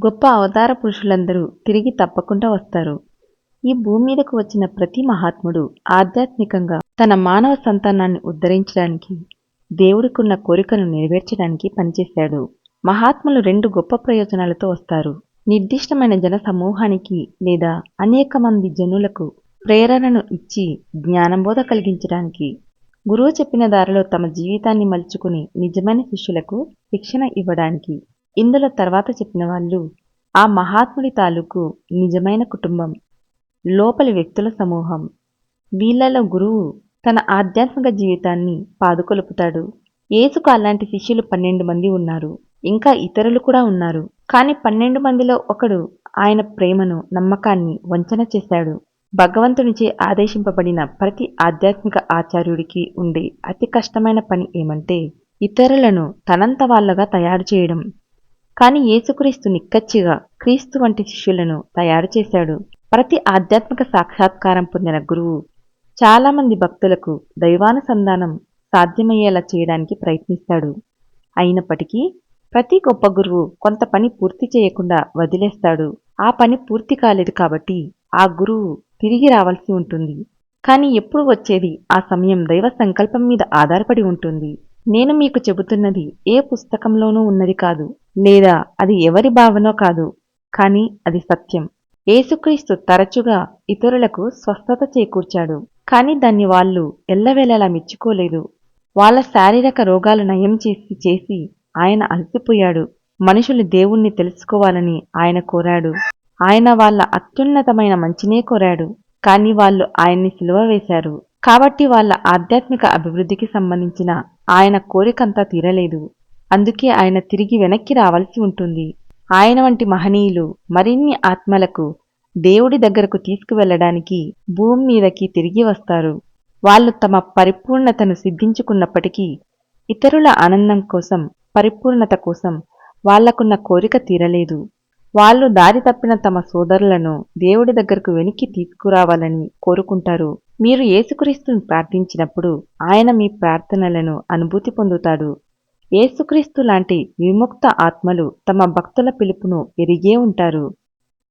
గొప్ప అవతార పురుషులందరూ తిరిగి తప్పకుండా వస్తారు. ఈ భూమి మీదకు వచ్చిన ప్రతి మహాత్ముడు ఆధ్యాత్మికంగా తన మానవ సంతానాన్ని ఉద్ధరించడానికి, దేవుడికున్న కోరికను నెరవేర్చడానికి పనిచేశాడు. మహాత్ములు రెండు గొప్ప ప్రయోజనాలతో వస్తారు. నిర్దిష్టమైన జన సమూహానికి లేదా అనేక మంది జనులకు ప్రేరణను ఇచ్చి జ్ఞానబోధ కలిగించడానికి, గురువు చెప్పిన దారిలో తమ జీవితాన్ని మలుచుకుని నిజమైన శిష్యులకు శిక్షణ ఇవ్వడానికి. ఇందులో తర్వాత చెప్పిన వాళ్ళు ఆ మహాత్ముడి తాలూకు నిజమైన కుటుంబం, లోపలి వ్యక్తుల సమూహం. వీళ్లలో గురువు తన ఆధ్యాత్మిక జీవితాన్ని పాదుకొలుపుతాడు. యేసుకు అలాంటి శిష్యులు 12 మంది ఉన్నారు. ఇంకా ఇతరులు కూడా ఉన్నారు. కాని 12 మందిలో ఒకడు ఆయన ప్రేమను, నమ్మకాన్ని వంచన చేశాడు. భగవంతునిచే ఆదేశింపబడిన ప్రతి ఆధ్యాత్మిక ఆచార్యుడికి ఉండే అతి కష్టమైన పని ఏమంటే ఇతరులను తనంత వాళ్ళగా తయారు చేయడం. కాని యేసుక్రీస్తు నిక్కచ్చిగా క్రీస్తు వంటి శిష్యులను తయారు చేశాడు. ప్రతి ఆధ్యాత్మిక సాక్షాత్కారం పొందిన గురువు చాలామంది భక్తులకు దైవానుసంధానం సాధ్యమయ్యేలా చేయడానికి ప్రయత్నిస్తాడు. అయినప్పటికీ ప్రతి గొప్ప గురువు కొంత పని పూర్తి చేయకుండా వదిలేస్తాడు. ఆ పని పూర్తి కాలేదు కాబట్టి ఆ గురువు తిరిగి రావాల్సి ఉంటుంది. కాని ఎప్పుడు వచ్చేది ఆ సమయం దైవ సంకల్పం మీద ఆధారపడి ఉంటుంది. నేను మీకు చెబుతున్నది ఏ పుస్తకంలోనూ ఉన్నది కాదు, లేదా అది ఎవరి భావనో కాదు, కాని అది సత్యం. యేసుక్రీస్తు తరచుగా ఇతరులకు స్వస్థత చేకూర్చాడు. కాని దాన్ని వాళ్ళు ఎల్లవేళలా మెచ్చుకోలేదు. వాళ్ళ శారీరక రోగాలు నయం చేసి ఆయన అలసిపోయాడు. మనుషులు దేవుణ్ణి తెలుసుకోవాలని ఆయన కోరాడు. ఆయన వాళ్ళ అత్యున్నతమైన మంచినే కోరాడు. కాని వాళ్ళు ఆయన్ని సిలువ వేశారు. కాబట్టి వాళ్ళ ఆధ్యాత్మిక అభివృద్ధికి సంబంధించిన ఆయన కోరికంతా తీరలేదు. అందుకే ఆయన తిరిగి వెనక్కి రావాల్సి ఉంటుంది. ఆయన వంటి మహనీయులు మరిన్ని ఆత్మలకు దేవుడి దగ్గరకు తీసుకువెళ్లడానికి భూమి మీదకి తిరిగి వస్తారు. వాళ్ళు తమ పరిపూర్ణతను సిద్ధించుకున్నప్పటికీ ఇతరుల ఆనందం కోసం, పరిపూర్ణత కోసం వాళ్లకున్న కోరిక తీరలేదు. వాళ్ళు దారి తప్పిన తమ సోదరులను దేవుడి దగ్గరకు వెనక్కి తీసుకురావాలని కోరుకుంటారు. మీరు యేసుక్రీస్తును ప్రార్థించినప్పుడు ఆయన మీ ప్రార్థనలను అనుభూతి పొందుతాడు. యేసుక్రీస్తు లాంటి విముక్త ఆత్మలు తమ భక్తుల పిలుపును ఎరిగే ఉంటారు.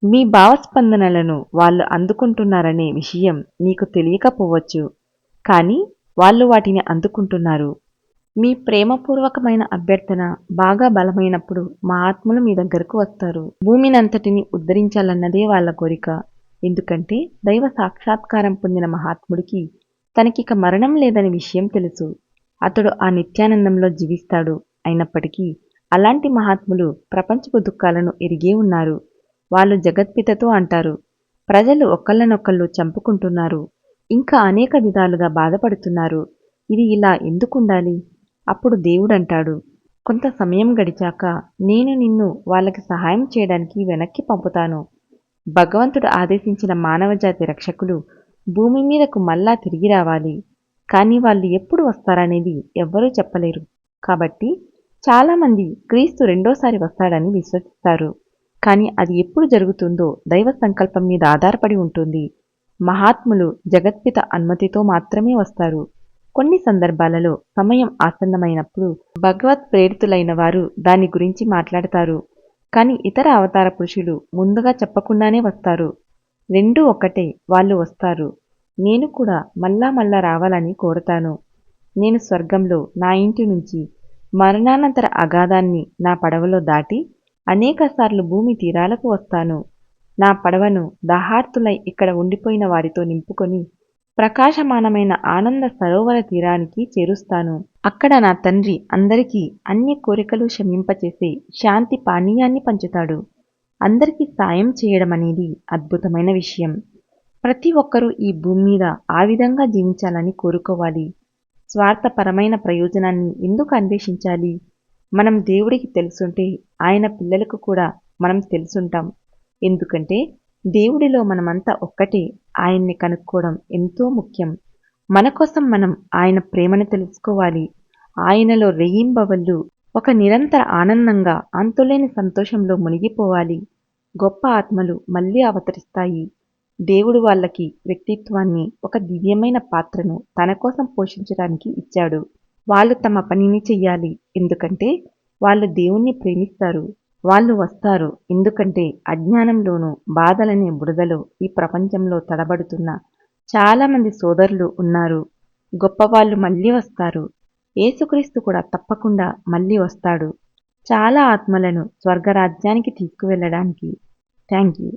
మీ భావస్పందనలను వాళ్ళు అందుకుంటున్నారనే విషయం మీకు తెలియకపోవచ్చు, కానీ వాళ్ళు వాటిని అందుకుంటున్నారు. మీ ప్రేమపూర్వకమైన అభ్యర్థన బాగా బలమైనప్పుడు మహాత్ములు మీ దగ్గరకు వస్తారు. భూమినంతటిని ఉద్ధరించాలన్నదే వాళ్ళ కోరిక. ఎందుకంటే దైవ సాక్షాత్కారం పొందిన మహాత్ముడికి తనకిక మరణం లేదనే విషయం తెలుసు. అతడు ఆ నిత్యానందంలో జీవిస్తాడు. అయినప్పటికీ అలాంటి మహాత్ములు ప్రపంచపు దుఃఖాలను ఎరిగే ఉన్నారు. వాళ్ళు జగత్పితతో అంటారు, ప్రజలు ఒకళ్ళనొకళ్ళు చంపుకుంటున్నారు, ఇంకా అనేక విధాలుగా బాధపడుతున్నారు. ఇది ఇలా ఎందుకుండాలి? అప్పుడు దేవుడంటాడు, కొంత సమయం గడిచాక నేను నిన్ను వాళ్ళకి సహాయం చేయడానికి వెనక్కి పంపుతాను. భగవంతుడు ఆదేశించిన మానవజాతి రక్షకులు భూమి మీదకు మళ్ళా తిరిగి రావాలి. కానీ వాళ్ళు ఎప్పుడు వస్తారనేది ఎవ్వరూ చెప్పలేరు. కాబట్టి చాలామంది క్రీస్తు రెండోసారి వస్తాడని విశ్వసిస్తారు. కానీ అది ఎప్పుడు జరుగుతుందో దైవ సంకల్పం మీద ఆధారపడి ఉంటుంది. మహాత్ములు జగత్పిత అనుమతితో మాత్రమే వస్తారు. కొన్ని సందర్భాలలో సమయం ఆసన్నమైనప్పుడు భగవత్ ప్రేరితులైన వారు దాని గురించి మాట్లాడతారు. కానీ ఇతర అవతార పురుషులు ముందుగా చెప్పకుండానే వస్తారు. రెండూ ఒక్కటే, వాళ్ళు వస్తారు. నేను కూడా మళ్ళా రావాలని కోరతాను. నేను స్వర్గంలో నా ఇంటి నుంచి మరణానంతర అగాధాన్ని నా పడవలో దాటి అనేకసార్లు భూమి తీరాలకు వస్తాను. నా పడవను దాహార్తులై ఇక్కడ ఉండిపోయిన వారితో నింపుకొని ప్రకాశమానమైన ఆనంద సరోవర తీరానికి చేరుస్తాను. అక్కడ నా తండ్రి అందరికీ అన్ని కోరికలు శమింపచేసే శాంతి పానీయాన్ని పంచుతాడు. అందరికీ సాయం చేయడం అనేది అద్భుతమైన విషయం. ప్రతి ఒక్కరూ ఈ భూమి మీద ఆ విధంగా జీవించాలని కోరుకోవాలి. స్వార్థపరమైన ప్రయోజనాన్ని ఎందుకు అన్వేషించాలి? మనం దేవుడికి తెలుసుంటే ఆయన పిల్లలకు కూడా మనం తెలుసుంటాం. ఎందుకంటే దేవుడిలో మనమంతా ఒక్కటే. ఆయన్ని కనుక్కోవడం ఎంతో ముఖ్యం. మన కోసం మనం ఆయన ప్రేమను తెలుసుకోవాలి. ఆయనలో రెయింబవళ్ళు ఒక నిరంతర ఆనందంగా అంతులేని సంతోషంలో మునిగిపోవాలి. గొప్ప ఆత్మలు మళ్ళీ అవతరిస్తాయి. దేవుడు వాళ్ళకి వ్యక్తిత్వాన్ని, ఒక దివ్యమైన పాత్రను తన కోసం పోషించడానికి ఇచ్చాడు. వాళ్ళు తమ పనిని చెయ్యాలి. ఎందుకంటే వాళ్ళు దేవుణ్ణి ప్రేమిస్తారు. వాళ్ళు వస్తారు. ఎందుకంటే అజ్ఞానంలోనూ బాధలనే బురదలో ఈ ప్రపంచంలో తడబడుతున్న చాలామంది సోదరులు ఉన్నారు. గొప్పవాళ్ళు మళ్ళీ వస్తారు. యేసుక్రీస్తు కూడా తప్పకుండా మళ్ళీ వస్తాడు. చాలా ఆత్మలను స్వర్గరాజ్యానికి తీసుకువెళ్ళడానికి. Thank you.